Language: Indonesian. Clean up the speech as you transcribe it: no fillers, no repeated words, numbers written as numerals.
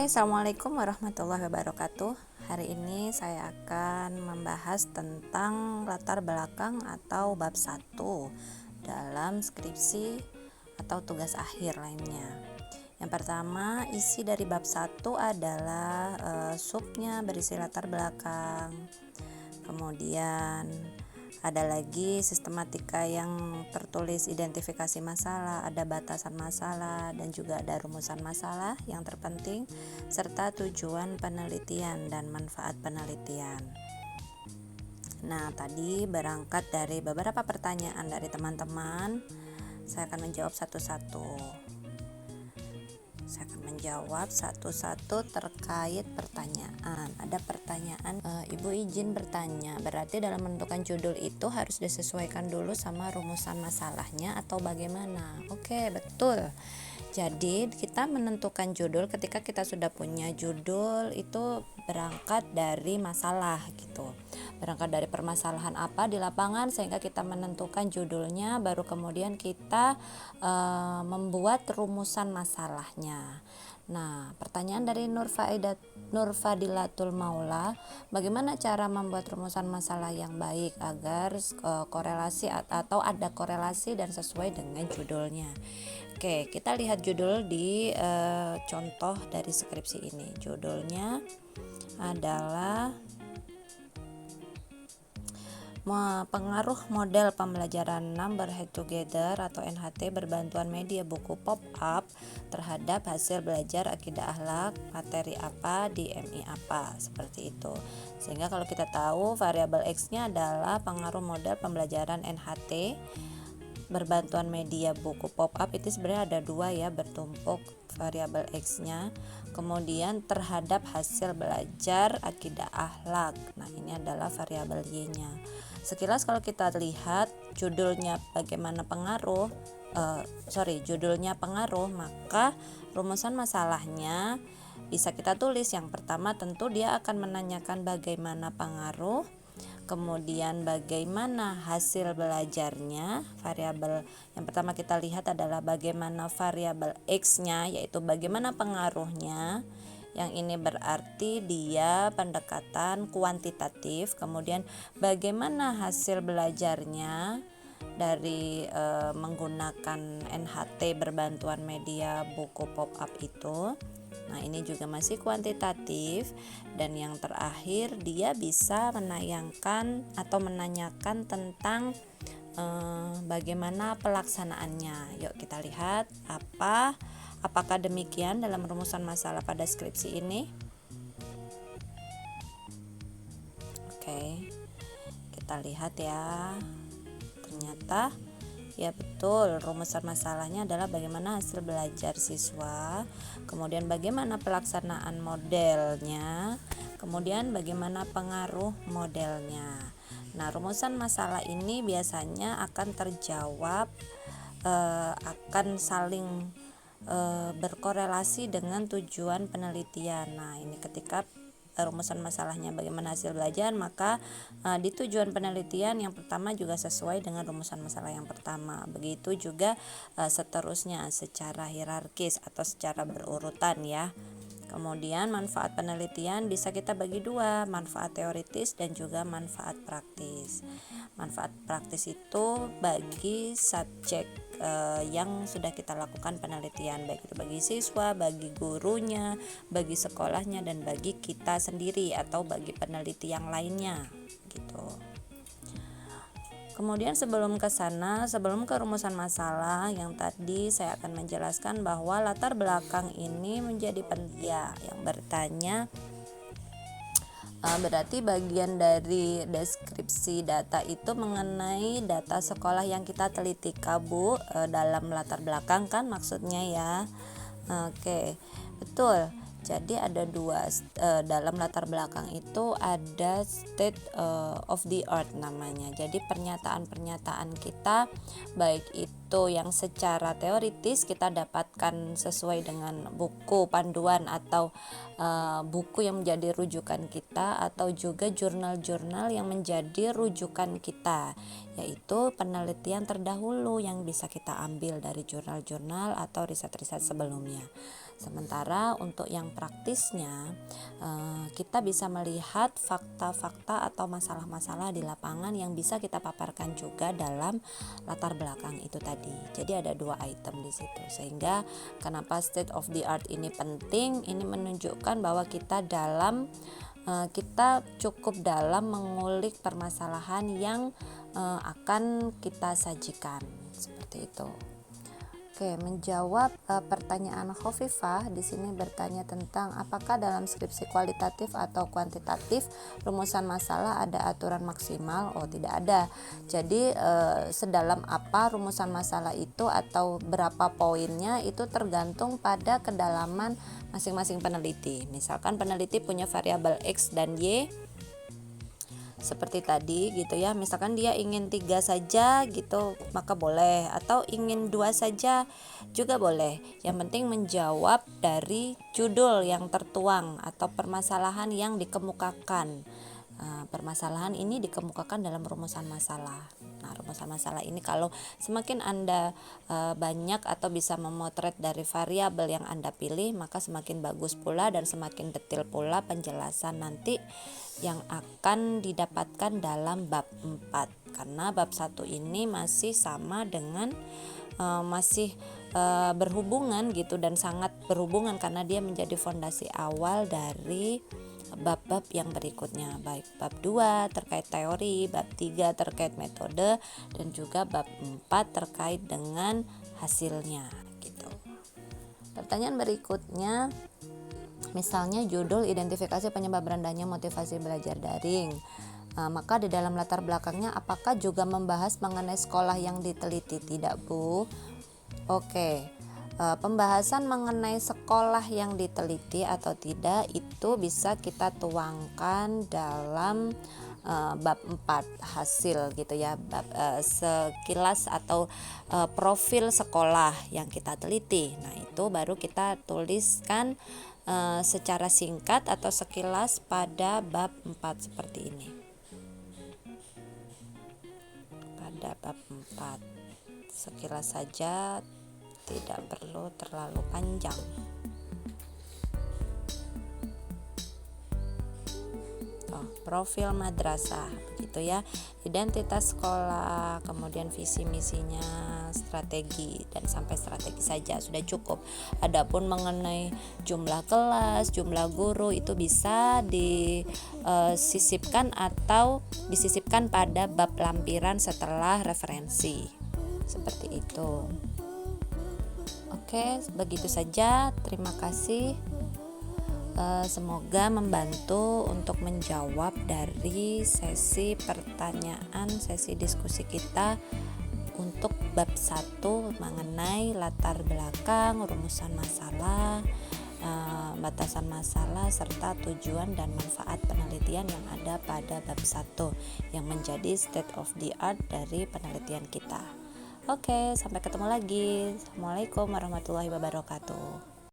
Assalamualaikum warahmatullahi wabarakatuh. Hari ini saya akan membahas tentang latar belakang atau bab 1 dalam skripsi atau tugas akhir lainnya. Yang pertama, isi dari bab 1 adalah subnya berisi latar belakang. Kemudian ada lagi sistematika yang tertulis identifikasi masalah, ada batasan masalah, dan juga ada rumusan masalah yang terpenting, serta tujuan penelitian dan manfaat penelitian. Nah, tadi berangkat dari beberapa pertanyaan dari teman-teman, saya akan menjawab satu-satu. Saya akan menjawab satu-satu terkait pertanyaan. Ada pertanyaan, Ibu izin bertanya, berarti dalam menentukan judul itu harus disesuaikan dulu sama rumusan masalahnya atau bagaimana? Oke, betul. Jadi kita menentukan judul ketika kita sudah punya judul itu berangkat dari masalah gitu. Berangkat dari permasalahan apa di lapangan sehingga kita menentukan judulnya, baru kemudian kita membuat rumusan masalahnya. Nah, pertanyaan dari Nurfadilatul Maula, bagaimana cara membuat rumusan masalah yang baik agar korelasi atau ada korelasi dan sesuai dengan judulnya? Oke, kita lihat judul di contoh dari skripsi ini. Judulnya adalah pengaruh model pembelajaran Number Head Together atau NHT berbantuan media buku pop-up terhadap hasil belajar akidah akhlak materi apa di MI apa, seperti itu. Sehingga kalau kita tahu variabel X-nya adalah pengaruh model pembelajaran NHT berbantuan media buku pop-up, itu sebenarnya ada dua ya, bertumpuk variabel X-nya. Kemudian terhadap hasil belajar akidah akhlak. Nah, ini adalah variabel Y-nya. Sekilas kalau kita lihat judulnya bagaimana pengaruh, judulnya pengaruh, maka rumusan masalahnya bisa kita tulis. Yang pertama tentu dia akan menanyakan bagaimana pengaruh, kemudian bagaimana hasil belajarnya. Variabel yang pertama kita lihat adalah bagaimana variabel X-nya, yaitu bagaimana pengaruhnya. Yang ini berarti dia pendekatan kuantitatif. Kemudian bagaimana hasil belajarnya dari menggunakan NHT berbantuan media buku pop-up itu. Nah, ini juga masih kuantitatif. Dan yang terakhir, dia bisa menayangkan atau menanyakan tentang bagaimana pelaksanaannya. Yuk kita lihat apakah demikian dalam rumusan masalah pada skripsi ini. Oke, kita lihat ya. Ternyata ya betul, rumusan masalahnya adalah bagaimana hasil belajar siswa, kemudian bagaimana pelaksanaan modelnya, kemudian bagaimana pengaruh modelnya. Nah, rumusan masalah ini biasanya akan terjawab, akan saling berkorelasi dengan tujuan penelitian. Nah, ini ketika rumusan masalahnya bagaimana hasil belajar, maka di tujuan penelitian yang pertama juga sesuai dengan rumusan masalah yang pertama. Begitu juga seterusnya secara hierarkis atau secara berurutan ya. Kemudian manfaat penelitian bisa kita bagi dua, manfaat teoritis dan juga manfaat praktis. Manfaat praktis itu bagi subjek yang sudah kita lakukan penelitian, baik itu bagi siswa, bagi gurunya, bagi sekolahnya, dan bagi kita sendiri atau bagi peneliti yang lainnya gitu. Kemudian sebelum ke rumusan masalah yang tadi, saya akan menjelaskan bahwa latar belakang ini menjadi penting ya. Yang bertanya berarti bagian dari deskripsi data itu mengenai data sekolah yang kita teliti Bu, dalam latar belakang kan maksudnya ya. Oke, betul. Jadi ada dua, dalam latar belakang itu ada state of the art namanya. Jadi pernyataan-pernyataan kita baik itu itu yang secara teoritis kita dapatkan sesuai dengan buku panduan atau buku yang menjadi rujukan kita, atau juga jurnal-jurnal yang menjadi rujukan kita, yaitu penelitian terdahulu yang bisa kita ambil dari jurnal-jurnal atau riset-riset sebelumnya. Sementara untuk yang praktisnya, kita bisa melihat fakta-fakta atau masalah-masalah di lapangan yang bisa kita paparkan juga dalam latar belakang itu tadi. Jadi ada 2 item di situ. Sehingga kenapa state of the art ini penting? Ini menunjukkan bahwa kita cukup dalam mengulik permasalahan yang akan kita sajikan, seperti itu. Oke, menjawab pertanyaan Khofifah di sini bertanya tentang apakah dalam skripsi kualitatif atau kuantitatif rumusan masalah ada aturan maksimal? Oh, tidak ada. Jadi sedalam apa rumusan masalah itu atau berapa poinnya itu tergantung pada kedalaman masing-masing peneliti. Misalkan peneliti punya variabel X dan Y seperti tadi gitu ya, misalkan dia ingin 3 saja gitu maka boleh, atau ingin 2 saja juga boleh. Yang penting menjawab dari judul yang tertuang atau permasalahan yang dikemukakan. Permasalahan ini dikemukakan dalam rumusan masalah. Nah, rumusan masalah ini kalau semakin Anda banyak atau bisa memotret dari variabel yang Anda pilih, maka semakin bagus pula dan semakin detail pula penjelasan nanti yang akan didapatkan dalam bab 4. Karena bab 1 ini masih sama dengan masih berhubungan gitu, dan sangat berhubungan karena dia menjadi fondasi awal dari bab-bab yang berikutnya, baik bab 2 terkait teori, bab 3 terkait metode, dan juga bab 4 terkait dengan hasilnya gitu. Pertanyaan berikutnya, misalnya judul identifikasi penyebab rendahnya motivasi belajar daring. Maka di dalam latar belakangnya apakah juga membahas mengenai sekolah yang diteliti? Tidak, Bu. Oke. Pembahasan mengenai sekolah yang diteliti atau tidak itu bisa kita tuangkan dalam bab 4 hasil gitu ya, bab sekilas atau profil sekolah yang kita teliti. Nah, itu baru kita tuliskan secara singkat atau sekilas pada bab 4 seperti ini. Pada bab 4 sekilas saja, tidak perlu terlalu panjang. Profil madrasah begitu ya, identitas sekolah, kemudian visi misinya, strategi, dan sampai strategi saja sudah cukup. Adapun mengenai jumlah kelas, jumlah guru itu bisa disisipkan atau disisipkan pada bab lampiran setelah referensi, seperti itu. Oke, begitu saja. Terima kasih. Semoga membantu untuk menjawab dari sesi pertanyaan, sesi diskusi kita untuk bab 1 mengenai latar belakang, rumusan masalah, batasan masalah, serta tujuan dan manfaat penelitian yang ada pada bab 1 yang menjadi state of the art dari penelitian kita. Oke, sampai ketemu lagi. Assalamualaikum warahmatullahi wabarakatuh.